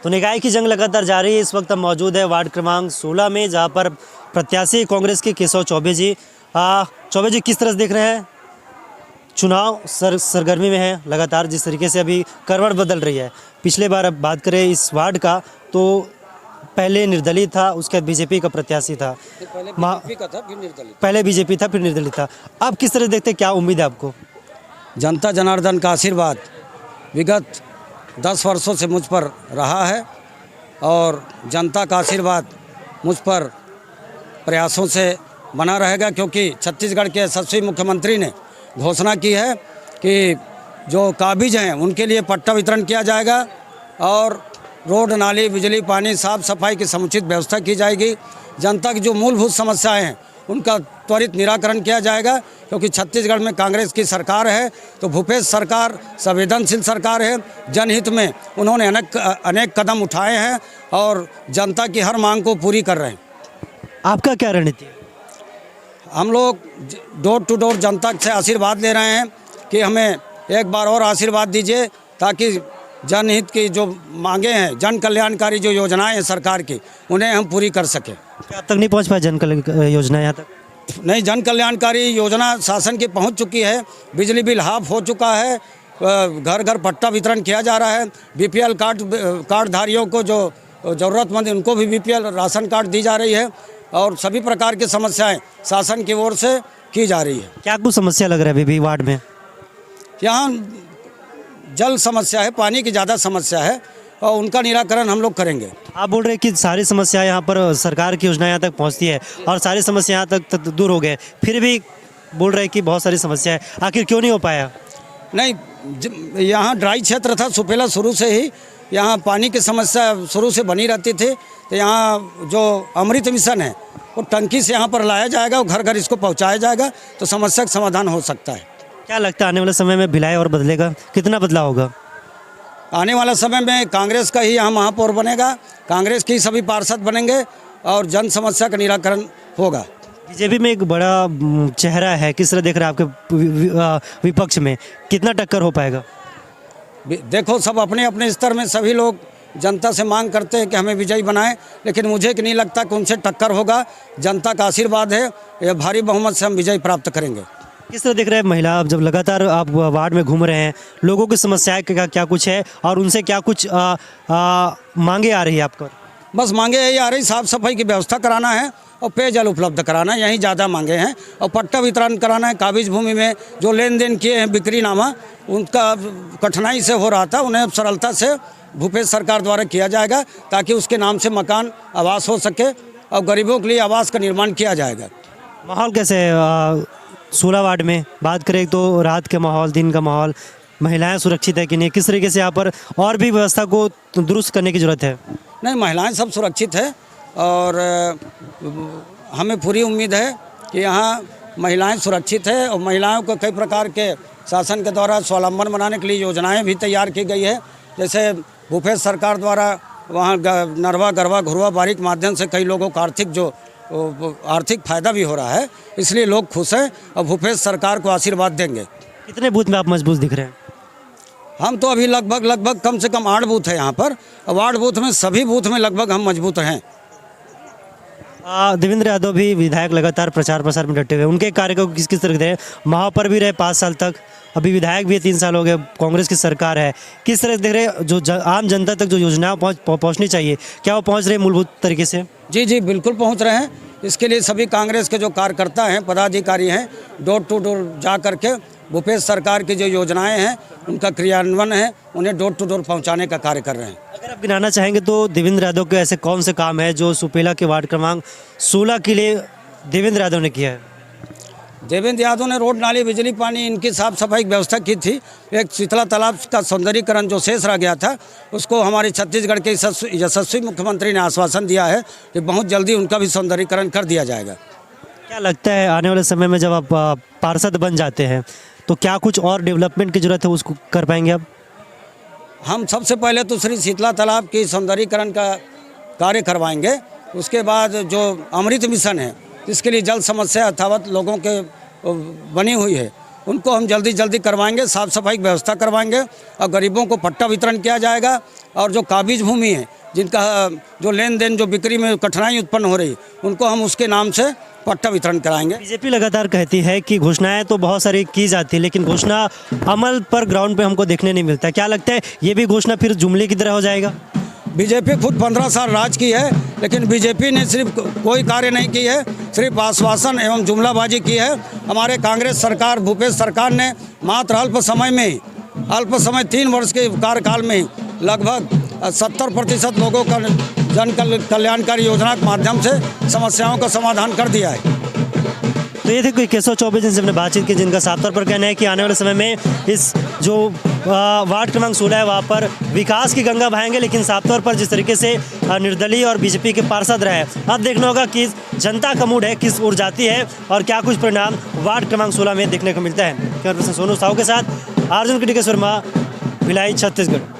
तो निकाय की जंग लगातार जारी है। इस वक्त हम मौजूद है वार्ड क्रमांक 16 में, जहां पर प्रत्याशी कांग्रेस के केशव चौबे जी। चौबे जी, किस तरह से देख रहे हैं चुनाव सरगर्मी में है लगातार, जिस तरीके से अभी करवट बदल रही है। पिछले बार अब बात करें इस वार्ड का, तो पहले निर्दलीय था, उसके बाद बीजेपी का प्रत्याशी था। पहले बीजेपी था, फिर निर्दलीय था। अब किस तरह देखते हैं, क्या उम्मीद है आपको? जनता जनार्दन का आशीर्वाद विगत 10 वर्षों से मुझ पर रहा है और जनता का आशीर्वाद मुझ पर प्रयासों से बना रहेगा, क्योंकि छत्तीसगढ़ के यशस्वी मुख्यमंत्री ने घोषणा की है कि जो काबिज हैं उनके लिए पट्टा वितरण किया जाएगा और रोड, नाली, बिजली, पानी, साफ सफाई की समुचित व्यवस्था की जाएगी। जनता की जो मूलभूत समस्याएं हैं उनका त्वरित निराकरण किया जाएगा, क्योंकि छत्तीसगढ़ में कांग्रेस की सरकार है। तो भूपेश सरकार संवेदनशील सरकार है। जनहित में उन्होंने अनेक कदम उठाए हैं और जनता की हर मांग को पूरी कर रहे हैं। आपका क्या रणनीति है? हम लोग डोर टू डोर जनता से आशीर्वाद ले रहे हैं कि हमें एक बार और आशीर्वाद दीजिए, ताकि जनहित की जो मांगे हैं, जन कल्याणकारी जो योजनाएं हैं सरकार की, उन्हें हम पूरी कर सकें। क्या अब तक नहीं पहुंच पाया जन कल्याण योजना यहाँ तक? नहीं, जन कल्याणकारी योजना शासन की पहुंच चुकी है। बिजली बिल हाफ हो चुका है, घर घर पट्टा वितरण किया जा रहा है। बीपीएल कार्डधारियों को जो ज़रूरतमंद, उनको भी बीपीएल राशन कार्ड दी जा रही है और सभी प्रकार की समस्याएं शासन की ओर से की जा रही है। क्या कुछ समस्या लग रहा है अभी वार्ड में? यहाँ जल समस्या है, पानी की ज़्यादा समस्या है और उनका निराकरण हम लोग करेंगे। आप बोल रहे हैं कि सारी समस्या यहाँ पर सरकार की योजना यहाँ तक पहुँचती है और सारी समस्या यहाँ तक दूर हो गए, फिर भी बोल रहे हैं कि बहुत सारी समस्या है, आखिर क्यों नहीं हो पाया? नहीं, यहाँ ड्राई क्षेत्र था सुपेला, शुरू से ही यहाँ पानी की समस्या शुरू से बनी रहती थी। तो यहाँ जो अमृत मिशन है वो टंकी से यहाँ पर लाया जाएगा और घर घर इसको पहुँचाया जाएगा, तो समस्या का समाधान हो सकता है। क्या लगता है आने वाले समय में भिलाई और बदलेगा? कितना बदलाव होगा? आने वाला समय में कांग्रेस का ही यहाँ महापौर बनेगा, कांग्रेस के ही सभी पार्षद बनेंगे और जन समस्या का निराकरण होगा। बीजेपी में एक बड़ा चेहरा है, किस तरह देख रहे हैं आपके विपक्ष में, कितना टक्कर हो पाएगा? देखो, सब अपने अपने स्तर में सभी लोग जनता से मांग करते हैं कि हमें विजयी बनाएं, लेकिन मुझे नहीं लगता कि उनसे टक्कर होगा। जनता का आशीर्वाद है, यह भारी बहुमत से हम विजय प्राप्त करेंगे। किस तरह देख रहे हैं महिला, जब लगातार आप वार्ड में घूम रहे हैं, लोगों की समस्याएं क्या कुछ है और उनसे क्या कुछ मांगे आ रही है आपको? बस मांगे यही आ रही, साफ़ सफाई की व्यवस्था कराना है और पेयजल उपलब्ध कराना है, यही ज़्यादा मांगे हैं। और पट्टा वितरण कराना है। काबिज भूमि में जो लेन देन किए हैं बिक्रीनामा, उनका कठिनाई से हो रहा था, उन्हें सरलता से भूपेश सरकार द्वारा किया जाएगा, ताकि उसके नाम से मकान आवास हो सके और गरीबों के लिए आवास का निर्माण किया जाएगा। माहौल कैसे है 16 वार्ड में? बात करें तो रात के माहौल, दिन का माहौल, महिलाएं सुरक्षित है कि नहीं? किस तरीके से यहाँ पर और भी व्यवस्था को दुरुस्त करने की ज़रूरत है? नहीं, महिलाएं सब सुरक्षित है और हमें पूरी उम्मीद है कि यहाँ महिलाएं सुरक्षित है और महिलाओं को कई प्रकार के शासन के द्वारा स्वावलंबन बनाने के लिए योजनाएं भी तैयार की गई है। जैसे भूपेश सरकार द्वारा वहाँ नरवा, गरवा, घुरवा, बारी के माध्यम से कई लोगों को आर्थिक फ़ायदा भी हो रहा है, इसलिए लोग खुश हैं और भूपेश सरकार को आशीर्वाद देंगे। कितने बूथ में आप मजबूत दिख रहे हैं? हम तो अभी लगभग कम से कम 8 बूथ है यहाँ पर, वार्ड बूथ में सभी बूथ में लगभग हम मजबूत हैं। देवेंद्र यादव भी विधायक लगातार प्रचार प्रसार में डटे हुए, उनके कार्य को किस तरह रहे? महापौर भी रहे 5 साल तक, अभी विधायक भी 3 साल हो गए, कांग्रेस की सरकार है। किस तरह देख रहे जो आम जनता तक जो योजनाएं पहुंचनी चाहिए, क्या वो पहुंच रहे मूलभूत तरीके से? जी, बिल्कुल पहुंच रहे हैं। इसके लिए सभी कांग्रेस के जो कार्यकर्ता हैं, पदाधिकारी हैं, डोर टू डोर जा करके भूपेश सरकार की जो योजनाएं हैं उनका क्रियान्वयन है, उन्हें डोर टू डोर पहुंचाने का कार्य कर रहे हैं। अगर आप गिनाना चाहेंगे तो देवेंद्र यादव के ऐसे कौन से काम है जो सुपेला के वार्ड क्रमांक 16 के लिए देवेंद्र यादव ने किया है? देवेंद्र यादव ने रोड, नाली, बिजली, पानी, इनकी साफ सफाई की व्यवस्था की थी। एक शीतला तालाब का सौंदर्यीकरण जो शेष रह गया था, उसको हमारे छत्तीसगढ़ के यशस्वी मुख्यमंत्री ने आश्वासन दिया है कि बहुत जल्दी उनका भी सौंदर्यीकरण कर दिया जाएगा। क्या लगता है आने वाले समय में जब आप पार्षद बन जाते हैं तो क्या कुछ और डेवलपमेंट की जरूरत है, उसको कर पाएंगे आप? हम सबसे पहले तो श्री शीतला तालाब की सौंदर्यीकरण का कार्य करवाएंगे। उसके बाद जो अमृत मिशन है, इसके लिए जल समस्या यथावत लोगों के बनी हुई है, उनको हम जल्दी जल्दी करवाएंगे, साफ़ सफाई की व्यवस्था करवाएंगे और गरीबों को पट्टा वितरण किया जाएगा। और जो काबिज भूमि है, जिनका जो लेन देन जो बिक्री में कठिनाई उत्पन्न हो रही, उनको हम उसके नाम से पट्टा वितरण कराएंगे। बीजेपी लगातार कहती है कि घोषणाएं तो बहुत सारी की जाती है, लेकिन घोषणा अमल पर ग्राउंड पे हमको देखने नहीं मिलता। क्या लगता है ये भी घोषणा फिर जुमले की तरह हो जाएगा? बीजेपी खुद 15 साल राज की है, लेकिन बीजेपी ने सिर्फ कोई कार्य नहीं की है, सिर्फ आश्वासन एवं जुमलाबाजी की है। हमारे कांग्रेस सरकार, भूपेश सरकार ने मात्र अल्प समय 3 वर्ष के कार्यकाल में लगभग 70% लोगों का जन कल्याणकारी योजना के माध्यम से समस्याओं का समाधान कर दिया है। तो ये थे कोई केशव चौबे जिनसे हमने बातचीत की, जिनका साफ तौर पर कहना है कि आने वाले समय में इस जो वार्ड क्रमांक 16 है वहाँ पर विकास की गंगा बहाएंगे, लेकिन साफ तौर पर जिस तरीके से निर्दलीय और बीजेपी के पार्षद रहे, अब देखना होगा कि जनता का मूड है किस ओर जाती है और क्या कुछ परिणाम वार्ड क्रमांक 16 में देखने को मिलता है। कैमरा पर्सन सोनू साहू के साथ अर्जुन किटिकेश्वर, भिलाई, छत्तीसगढ़।